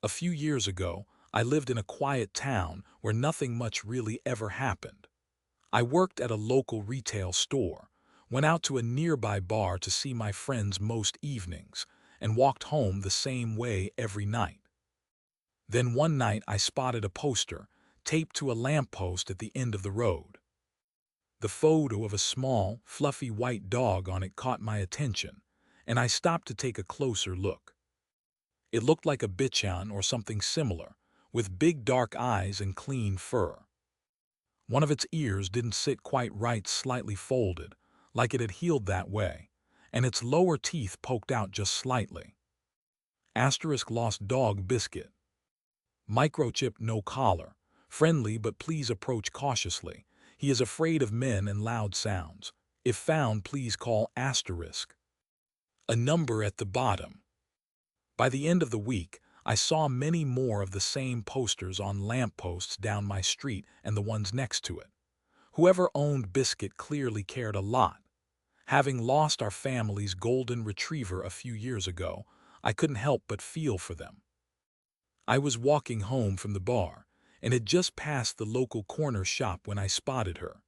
A few years ago, I lived in a quiet town where nothing much really ever happened. I worked at a local retail store, went out to a nearby bar to see my friends most evenings, and walked home the same way every night. Then one night I spotted a poster taped to a lamppost at the end of the road. The photo of a small, fluffy white dog on it caught my attention, and I stopped to take a closer look. It looked like a bichon or something similar, with big dark eyes and clean fur. One of its ears didn't sit quite right, slightly folded, like it had healed that way, and its lower teeth poked out just slightly. Asterisk lost dog biscuit. Microchip no collar. Friendly but please approach cautiously. He is afraid of men and loud sounds. If found, please call asterisk. A number at the bottom. By the end of the week, I saw many more of the same posters on lampposts down my street and the ones next to it. Whoever owned Biscuit clearly cared a lot. Having lost our family's golden retriever a few years ago, I couldn't help but feel for them. I was walking home from the bar and had just passed the local corner shop when I spotted her.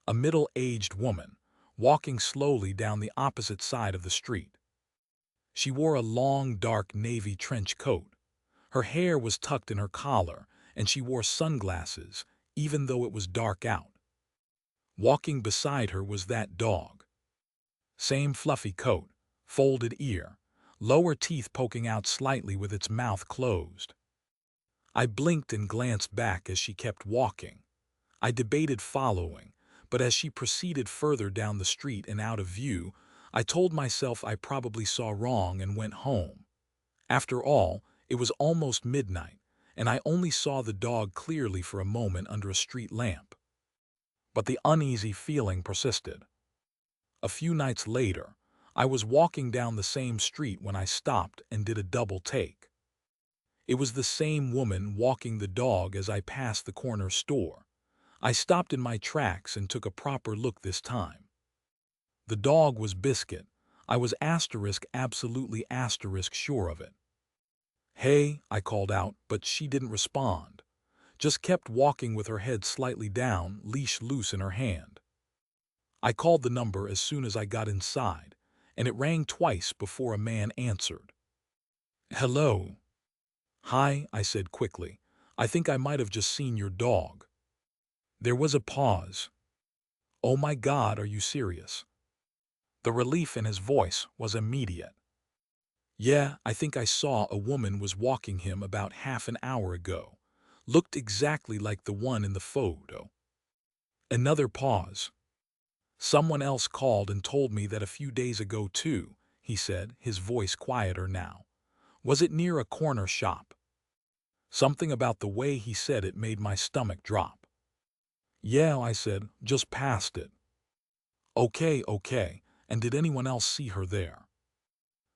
A middle-aged woman, walking slowly down the opposite side of the street. She wore a long, dark navy trench coat. Her hair was tucked in her collar, and she wore sunglasses, even though it was dark out. Walking beside her was that dog. Same fluffy coat, folded ear, lower teeth poking out slightly with its mouth closed. I blinked and glanced back as she kept walking. I debated following, but as she proceeded further down the street and out of view, I told myself I probably saw wrong and went home. After all, it was almost midnight, and I only saw the dog clearly for a moment under a street lamp. But the uneasy feeling persisted. A few nights later, I was walking down the same street when I stopped and did a double take. It was the same woman walking the dog as I passed the corner store. I stopped in my tracks and took a proper look this time. The dog was Biscuit. I was absolutely sure of it. "Hey," I called out, but she didn't respond. Just kept walking with her head slightly down, leash loose in her hand. I called the number as soon as I got inside, and it rang twice before a man answered. "Hello." "Hi," I said quickly. "I think I might have just seen your dog." There was a pause. "Oh my God, are you serious?" The relief in his voice was immediate. "Yeah, I think I saw a woman was walking him about half an hour ago. Looked exactly like the one in the photo." Another pause. "Someone else called and told me that a few days ago too," he said, his voice quieter now. "Was it near a corner shop?" Something about the way he said it made my stomach drop. "Yeah," I said, "just past it." Okay. And did anyone else see her there?"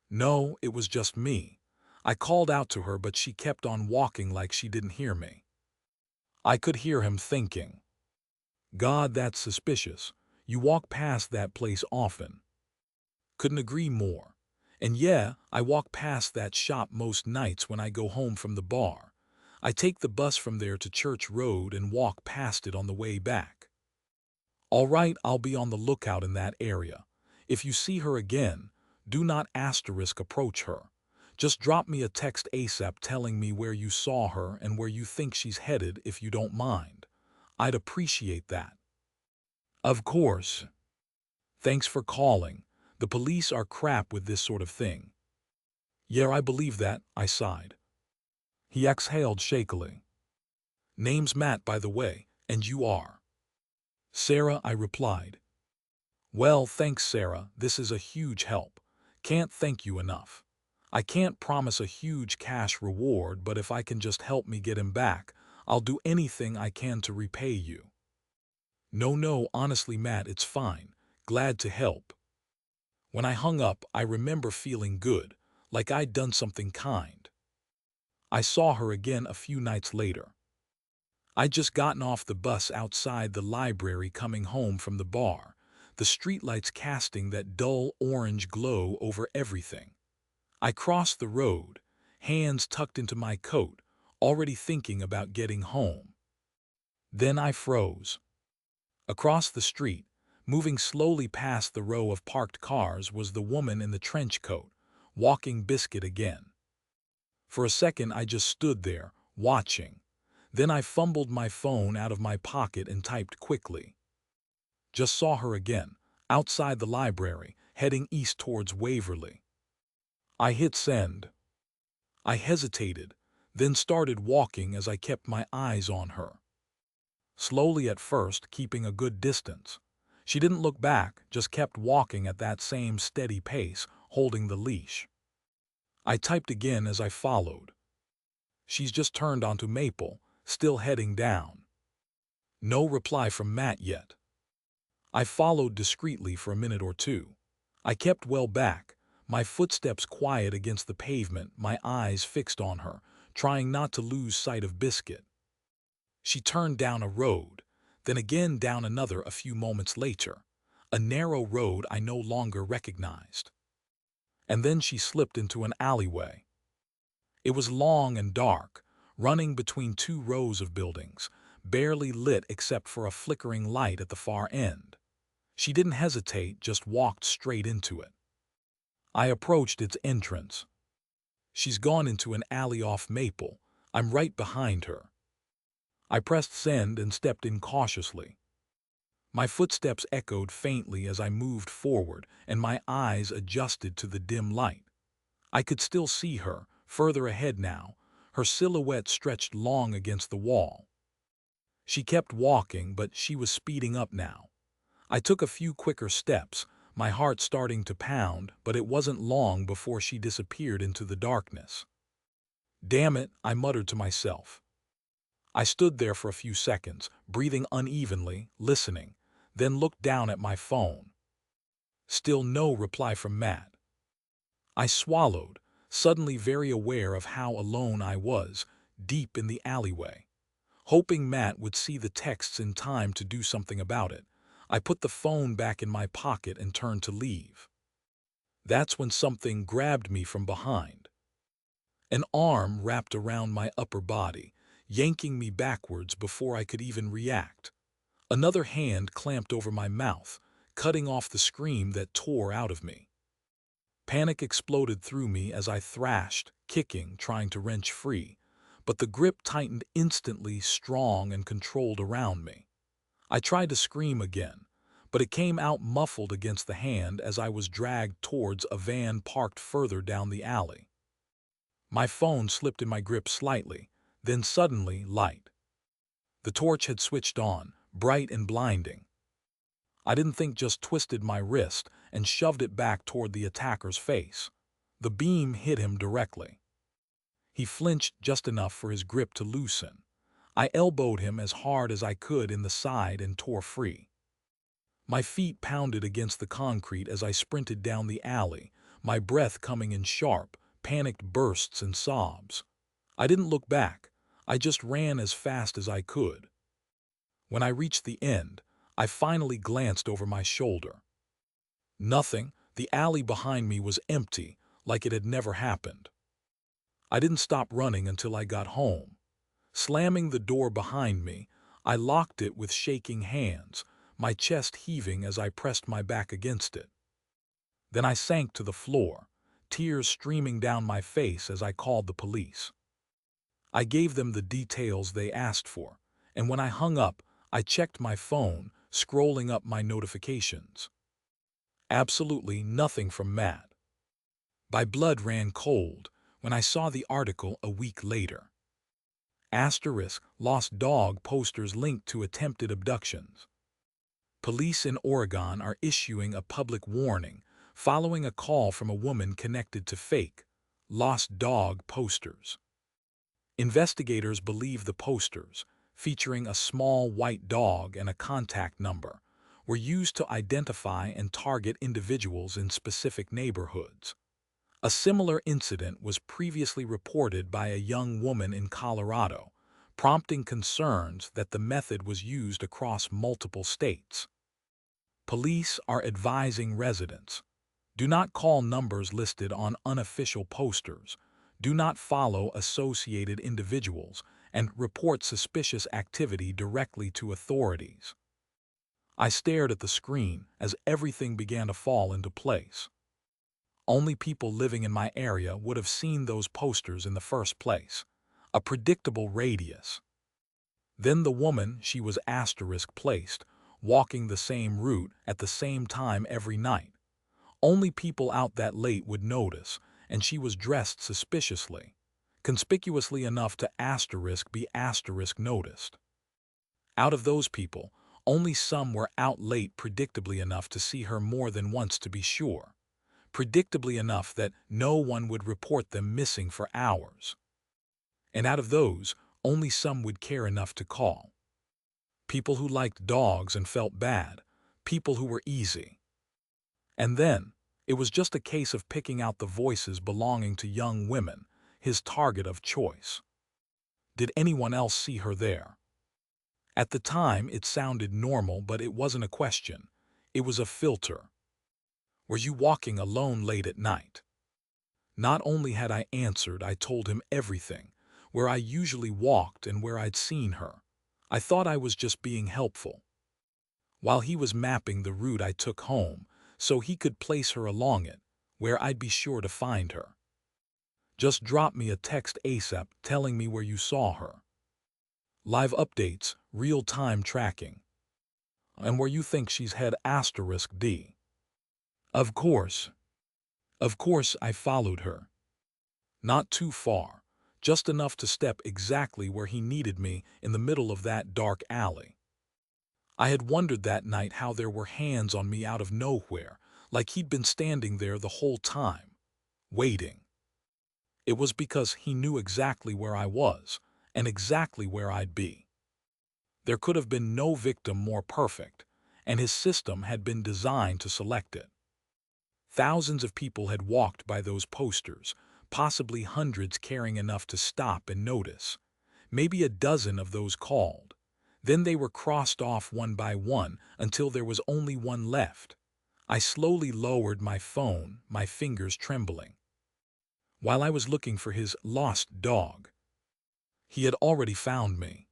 "No, it was just me. I called out to her, but she kept on walking like she didn't hear me." I could hear him thinking, "God, that's suspicious. You walk past that place often." Couldn't agree more. And yeah, I walk past that shop most nights when I go home from the bar. I take the bus from there to Church Road and walk past it on the way back. "All right, I'll be on the lookout in that area. If you see her again, do not approach her. Just drop me a text ASAP telling me where you saw her and where you think she's headed if you don't mind. I'd appreciate that." "Of course. Thanks for calling. The police are crap with this sort of thing." "Yeah, I believe that," I sighed. He exhaled shakily. "Name's Matt, by the way, and you are?" "Sarah," I replied. "Well, thanks, Sarah. This is a huge help. Can't thank you enough. I can't promise a huge cash reward, but if I can just help me get him back, I'll do anything I can to repay you." No, honestly, Matt, it's fine. Glad to help." When I hung up, I remember feeling good, like I'd done something kind. I saw her again a few nights later. I'd just gotten off the bus outside the library coming home from the bar, the streetlights casting that dull orange glow over everything. I crossed the road, hands tucked into my coat, already thinking about getting home. Then I froze. Across the street, moving slowly past the row of parked cars, was the woman in the trench coat, walking Biscuit again. For a second I just stood there, watching. Then I fumbled my phone out of my pocket and typed quickly. Just saw her again, outside the library, heading east towards Waverly. I hit send. I hesitated, then started walking as I kept my eyes on her. Slowly at first, keeping a good distance. She didn't look back, just kept walking at that same steady pace, holding the leash. I typed again as I followed. She's just turned onto Maple, still heading down. No reply from Matt yet. I followed discreetly for a minute or two. I kept well back, my footsteps quiet against the pavement, my eyes fixed on her, trying not to lose sight of Biscuit. She turned down a road, then again down another a few moments later, a narrow road I no longer recognized. And then she slipped into an alleyway. It was long and dark, running between two rows of buildings, barely lit except for a flickering light at the far end. She didn't hesitate, just walked straight into it. I approached its entrance. She's gone into an alley off Maple. I'm right behind her. I pressed send and stepped in cautiously. My footsteps echoed faintly as I moved forward, and my eyes adjusted to the dim light. I could still see her, further ahead now, her silhouette stretched long against the wall. She kept walking, but she was speeding up now. I took a few quicker steps, my heart starting to pound, but it wasn't long before she disappeared into the darkness. Damn it, I muttered to myself. I stood there for a few seconds, breathing unevenly, listening, then looked down at my phone. Still no reply from Matt. I swallowed, suddenly very aware of how alone I was, deep in the alleyway. Hoping Matt would see the texts in time to do something about it, I put the phone back in my pocket and turned to leave. That's when something grabbed me from behind. An arm wrapped around my upper body, yanking me backwards before I could even react. Another hand clamped over my mouth, cutting off the scream that tore out of me. Panic exploded through me as I thrashed, kicking, trying to wrench free, but the grip tightened instantly, strong and controlled around me. I tried to scream again, but it came out muffled against the hand as I was dragged towards a van parked further down the alley. My phone slipped in my grip slightly, then suddenly light. The torch had switched on, bright and blinding. I didn't think, just twisted my wrist and shoved it back toward the attacker's face. The beam hit him directly. He flinched just enough for his grip to loosen. I elbowed him as hard as I could in the side and tore free. My feet pounded against the concrete as I sprinted down the alley, my breath coming in sharp, panicked bursts and sobs. I didn't look back. I just ran as fast as I could. When I reached the end, I finally glanced over my shoulder. Nothing. The alley behind me was empty, like it had never happened. I didn't stop running until I got home. Slamming the door behind me, I locked it with shaking hands, my chest heaving as I pressed my back against it. Then I sank to the floor, tears streaming down my face as I called the police. I gave them the details they asked for, and when I hung up, I checked my phone, scrolling up my notifications. Absolutely nothing from Matt. My blood ran cold when I saw the article a week later. Asterisk, lost dog posters linked to attempted abductions. Police in Oregon are issuing a public warning following a call from a woman connected to fake, lost dog posters. Investigators believe the posters, featuring a small white dog and a contact number, were used to identify and target individuals in specific neighborhoods. A similar incident was previously reported by a young woman in Colorado, prompting concerns that the method was used across multiple states. Police are advising residents: do not call numbers listed on unofficial posters. Do not follow associated individuals and report suspicious activity directly to authorities. I stared at the screen as everything began to fall into place. Only people living in my area would have seen those posters in the first place. A predictable radius. Then the woman, she was asterisk placed, walking the same route at the same time every night. Only people out that late would notice, and she was dressed suspiciously. Conspicuously enough to be asterisk noticed. Out of those people, only some were out late predictably enough to see her more than once to be sure. Predictably enough that no one would report them missing for hours. And out of those, only some would care enough to call. People who liked dogs and felt bad. People who were easy. And then, it was just a case of picking out the voices belonging to young women, his target of choice. Did anyone else see her there? At the time, it sounded normal, but it wasn't a question. It was a filter. Were you walking alone late at night? Not only had I answered, I told him everything, where I usually walked and where I'd seen her. I thought I was just being helpful. While he was mapping the route I took home, so he could place her along it, where I'd be sure to find her. Just drop me a text ASAP telling me where you saw her. Live updates, real-time tracking. And where you think she's head *D. Of course. Of course I followed her. Not too far, just enough to step exactly where he needed me in the middle of that dark alley. I had wondered that night how there were hands on me out of nowhere, like he'd been standing there the whole time, waiting. It was because he knew exactly where I was and exactly where I'd be. There could have been no victim more perfect, and his system had been designed to select it. Thousands of people had walked by those posters, possibly hundreds caring enough to stop and notice. Maybe a dozen of those called. Then they were crossed off one by one until there was only one left. I slowly lowered my phone, my fingers trembling. While I was looking for his lost dog, he had already found me.